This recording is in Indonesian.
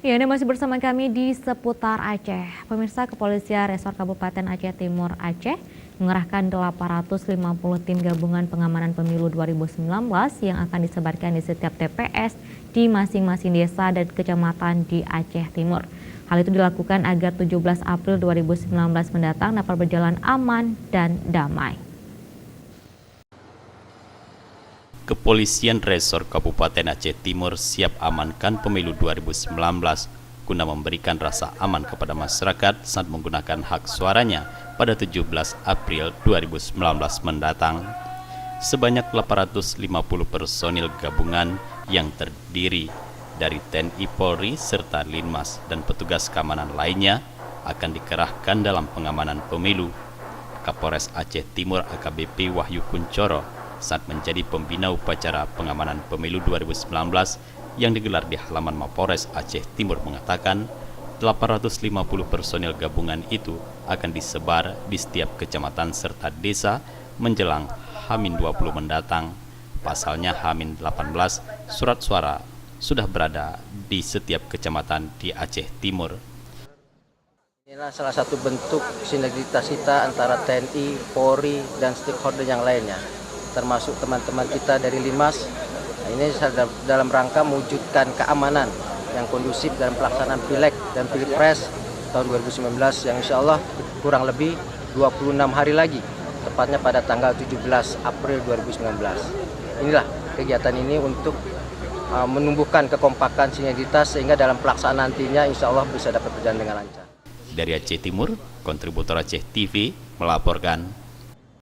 Ya, Anda masih bersama kami di seputar Aceh. Pemirsa, Kepolisian Resor Kabupaten Aceh Timur Aceh mengerahkan 850 tim gabungan pengamanan pemilu 2019 yang akan disebarkan di setiap TPS di masing-masing desa dan kecamatan di Aceh Timur. Hal itu dilakukan agar 17 April 2019 mendatang dapat berjalan aman dan damai. Kepolisian Resor Kabupaten Aceh Timur siap amankan pemilu 2019 guna memberikan rasa aman kepada masyarakat saat menggunakan hak suaranya pada 17 April 2019 mendatang. Sebanyak 850 personil gabungan yang terdiri dari TNI Polri serta Linmas dan petugas keamanan lainnya akan dikerahkan dalam pengamanan pemilu. Kapolres Aceh Timur AKBP Wahyu Kuncoro saat menjadi pembina upacara pengamanan pemilu 2019 yang digelar di halaman Mapolres Aceh Timur mengatakan 850 personil gabungan itu akan disebar di setiap kecamatan serta desa menjelang H-20 mendatang. Pasalnya H-18 surat suara sudah berada di setiap kecamatan di Aceh Timur. Inilah salah satu bentuk sinergitas kita antara TNI, Polri, dan stakeholder yang lainnya, termasuk teman-teman kita dari Linmas. Nah, ini dalam rangka mewujudkan keamanan yang kondusif dalam pelaksanaan Pileg dan Pilpres tahun 2019 yang insya Allah kurang lebih 26 hari lagi, tepatnya pada tanggal 17 April 2019. Inilah kegiatan ini untuk menumbuhkan kekompakan sinergitas sehingga dalam pelaksanaan nantinya insya Allah bisa dapat berjalan dengan lancar. Dari Aceh Timur, kontributor Aceh TV melaporkan.